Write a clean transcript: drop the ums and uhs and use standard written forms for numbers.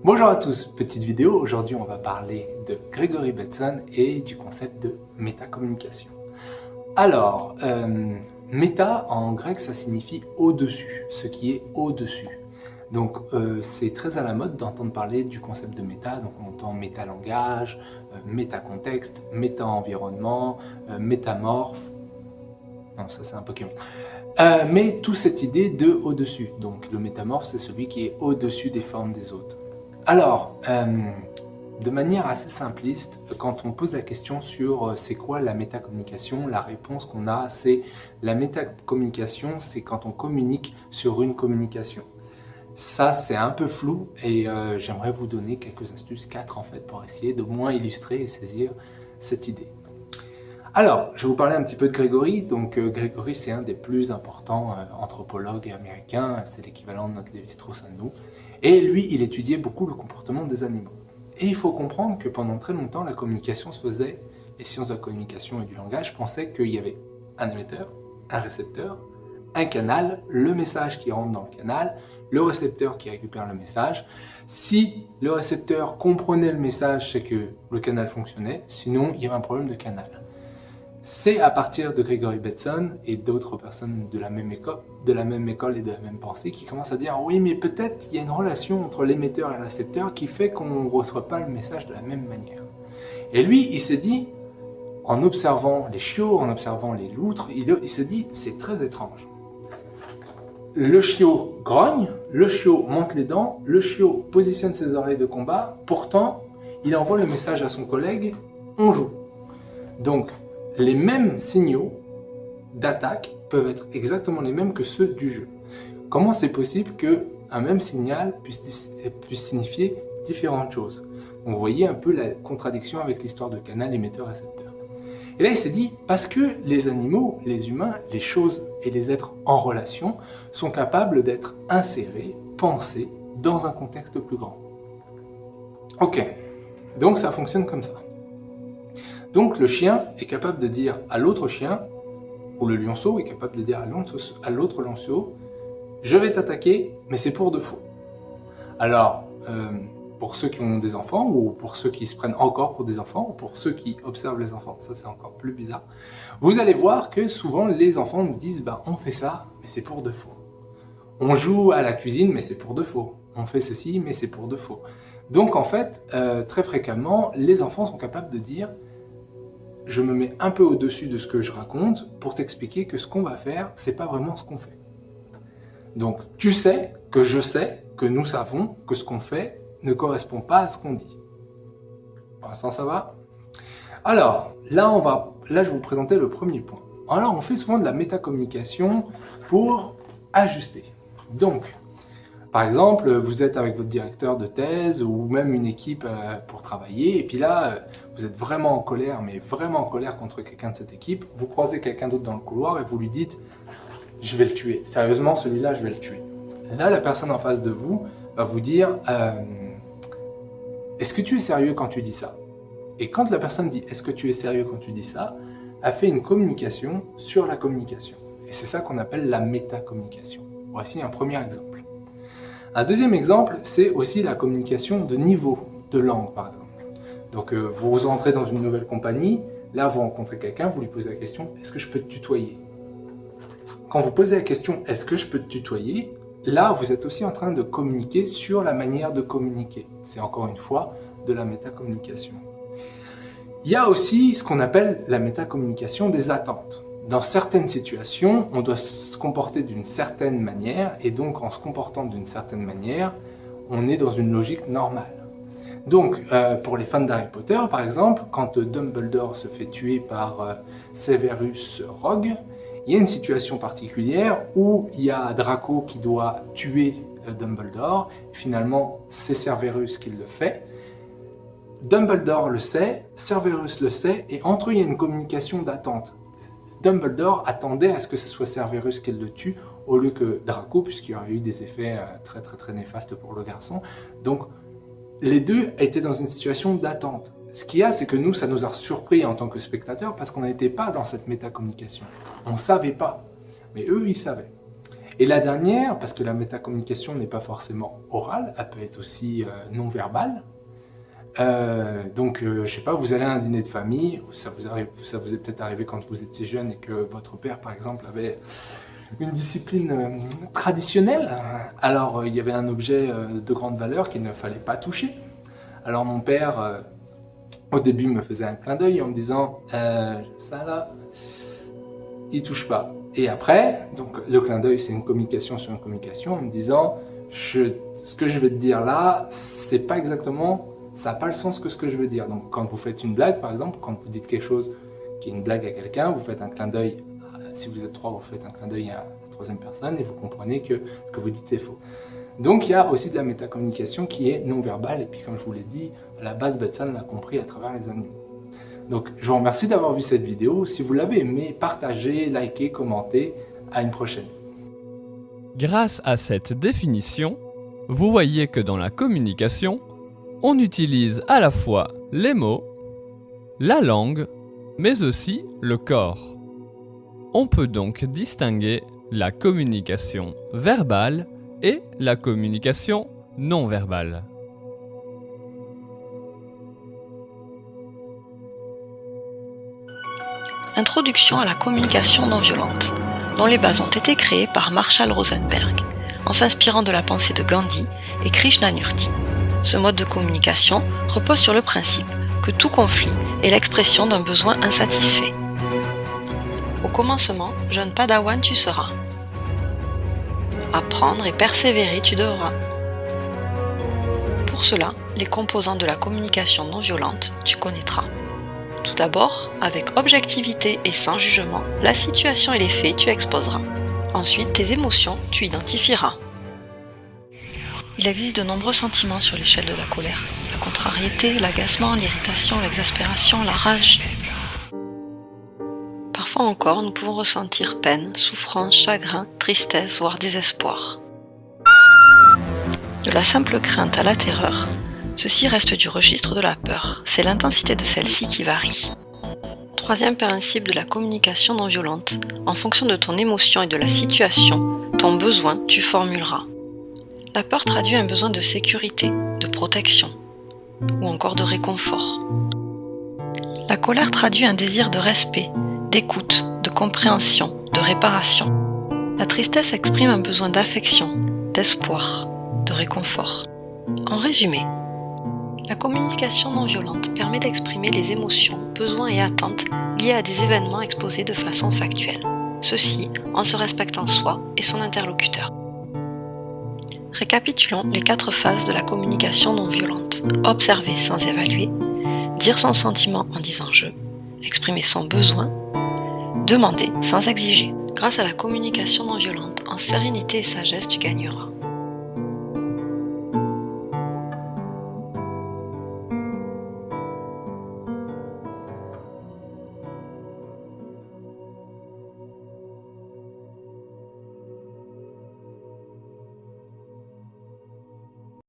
Bonjour à tous, petite vidéo. Aujourd'hui, on va parler de Gregory Bateson et du concept de métacommunication. Alors, méta en grec, ça signifie au-dessus, ce qui est au-dessus. Donc, c'est très à la mode d'entendre parler du concept de méta. Donc, on entend métalangage, métacontexte, méta-environnement, métamorphe. Non, ça c'est un Pokémon. Mais toute cette idée de au-dessus. Donc, le métamorphe, c'est celui qui est au-dessus des formes des autres. Alors, de manière assez simpliste, quand on pose la question sur c'est quoi la métacommunication, la réponse qu'on a, c'est la métacommunication, c'est quand on communique sur une communication. Ça, c'est un peu flou et j'aimerais vous donner quelques astuces, 4 en fait, pour essayer de moins illustrer et saisir cette idée. Alors, je vais vous parler un petit peu de Gregory. Donc, Gregory, c'est un des plus importants anthropologues américains. C'est l'équivalent de notre Lévi-Strauss à nous. Et lui, il étudiait beaucoup le comportement des animaux. Et il faut comprendre que pendant très longtemps, la communication se faisait, les sciences de la communication et du langage pensaient qu'il y avait un émetteur, un récepteur, un canal, le message qui rentre dans le canal, le récepteur qui récupère le message. Si le récepteur comprenait le message, c'est que le canal fonctionnait. Sinon, il y avait un problème de canal. C'est à partir de Gregory Bateson et d'autres personnes de la même école et de la même pensée qui commencent à dire oui, mais peut-être il y a une relation entre l'émetteur et le récepteur qui fait qu'on ne reçoit pas le message de la même manière. Et lui, il s'est dit, en observant les chiots, en observant les loutres, il se dit c'est très étrange. Le chiot grogne, le chiot monte les dents, le chiot positionne ses oreilles de combat, pourtant il envoie le message à son collègue, on joue. Donc, les mêmes signaux d'attaque peuvent être exactement les mêmes que ceux du jeu. Comment c'est possible qu'un même signal puisse signifier différentes choses? On voyait un peu la contradiction avec l'histoire de canal émetteur-récepteur. Et là, il s'est dit, parce que les animaux, les humains, les choses et les êtres en relation sont capables d'être insérés, pensés dans un contexte plus grand. Ok, donc ça fonctionne comme ça. Donc le chien est capable de dire à l'autre chien, ou le lionceau est capable de dire à l'autre lionceau, je vais t'attaquer, mais c'est pour de faux. Alors, pour ceux qui ont des enfants, ou pour ceux qui se prennent encore pour des enfants, ou pour ceux qui observent les enfants, ça c'est encore plus bizarre, vous allez voir que souvent les enfants nous disent, on fait ça, mais c'est pour de faux. On joue à la cuisine, mais c'est pour de faux. On fait ceci, mais c'est pour de faux. Donc en fait, très fréquemment, les enfants sont capables de dire, je me mets un peu au-dessus de ce que je raconte pour t'expliquer que ce qu'on va faire, c'est pas vraiment ce qu'on fait. Donc, tu sais que je sais que nous savons que ce qu'on fait ne correspond pas à ce qu'on dit. Pour l'instant, ça va? Alors, là, je vais vous présenter le premier point. Alors, on fait souvent de la métacommunication pour ajuster. Donc, par exemple, vous êtes avec votre directeur de thèse ou même une équipe pour travailler, et puis là, vous êtes vraiment en colère, mais vraiment en colère contre quelqu'un de cette équipe. Vous croisez quelqu'un d'autre dans le couloir et vous lui dites « je vais le tuer, sérieusement, celui-là, je vais le tuer ». Là, la personne en face de vous va vous dire « est-ce que tu es sérieux quand tu dis ça ?» Et quand la personne dit « est-ce que tu es sérieux quand tu dis ça ?» elle fait une communication sur la communication. Et c'est ça qu'on appelle la métacommunication. Voici un premier exemple. Un deuxième exemple, c'est aussi la communication de niveau de langue, par exemple. Donc, vous entrez dans une nouvelle compagnie, là, vous rencontrez quelqu'un, vous lui posez la question « est-ce que je peux te tutoyer ?» Quand vous posez la question « est-ce que je peux te tutoyer ?» là, vous êtes aussi en train de communiquer sur la manière de communiquer. C'est encore une fois de la métacommunication. Il y a aussi ce qu'on appelle la métacommunication des attentes. Dans certaines situations, on doit se comporter d'une certaine manière, et donc en se comportant d'une certaine manière, on est dans une logique normale. Donc, pour les fans d'Harry Potter, par exemple, quand Dumbledore se fait tuer par Severus Rogue, il y a une situation particulière où il y a Draco qui doit tuer Dumbledore, et finalement c'est Severus qui le fait. Dumbledore le sait, Severus le sait, et entre eux il y a une communication d'attente. Dumbledore attendait à ce que ce soit Severus qui le tue au lieu que Draco, puisqu'il y aurait eu des effets très néfastes pour le garçon. Donc, les deux étaient dans une situation d'attente. Ce qu'il y a, c'est que nous, ça nous a surpris en tant que spectateurs parce qu'on n'était pas dans cette métacommunication. On ne savait pas, mais eux, ils savaient. Et la dernière, parce que la métacommunication n'est pas forcément orale, elle peut être aussi non verbale. Je sais pas, vous allez à un dîner de famille, ça vous est peut-être arrivé quand vous étiez jeune et que votre père, par exemple, avait une discipline traditionnelle. Alors, il y avait un objet de grande valeur qu'il ne fallait pas toucher. Alors, mon père, au début, me faisait un clin d'œil en me disant ça là, il touche pas. Et après, donc le clin d'œil, c'est une communication sur une communication, en me disant ce que je vais te dire là, c'est pas exactement. Ça n'a pas le sens que ce que je veux dire. Donc quand vous faites une blague, par exemple, quand vous dites quelque chose qui est une blague à quelqu'un, vous faites un clin d'œil, si vous êtes trois, vous faites un clin d'œil à la troisième personne et vous comprenez que ce que vous dites est faux. Donc il y a aussi de la métacommunication qui est non-verbale et puis comme je vous l'ai dit, à la base Bateson l'a compris à travers les animaux. Donc je vous remercie d'avoir vu cette vidéo. Si vous l'avez aimé, partagez, likez, commentez. À une prochaine. Grâce à cette définition, vous voyez que dans la communication, on utilise à la fois les mots, la langue, mais aussi le corps. On peut donc distinguer la communication verbale et la communication non verbale. Introduction à la communication non violente, dont les bases ont été créées par Marshall Rosenberg, en s'inspirant de la pensée de Gandhi et Krishnamurti. Ce mode de communication repose sur le principe que tout conflit est l'expression d'un besoin insatisfait. Au commencement, jeune padawan tu seras. Apprendre et persévérer tu devras. Pour cela, les composants de la communication non violente tu connaîtras. Tout d'abord, avec objectivité et sans jugement, la situation et les faits tu exposeras. Ensuite, tes émotions tu identifieras. Il existe de nombreux sentiments sur l'échelle de la colère. La contrariété, l'agacement, l'irritation, l'exaspération, la rage. Parfois encore, nous pouvons ressentir peine, souffrance, chagrin, tristesse, voire désespoir. De la simple crainte à la terreur, ceci reste du registre de la peur. C'est l'intensité de celle-ci qui varie. Troisième principe de la communication non violente. En fonction de ton émotion et de la situation, ton besoin tu formuleras. La peur traduit un besoin de sécurité, de protection, ou encore de réconfort. La colère traduit un désir de respect, d'écoute, de compréhension, de réparation. La tristesse exprime un besoin d'affection, d'espoir, de réconfort. En résumé, la communication non violente permet d'exprimer les émotions, besoins et attentes liés à des événements exposés de façon factuelle. Ceci en se respectant soi et son interlocuteur. Récapitulons les 4 phases de la communication non violente. Observer sans évaluer, dire son sentiment en disant « je », exprimer son besoin, demander sans exiger. Grâce à la communication non violente, en sérénité et sagesse, tu gagneras.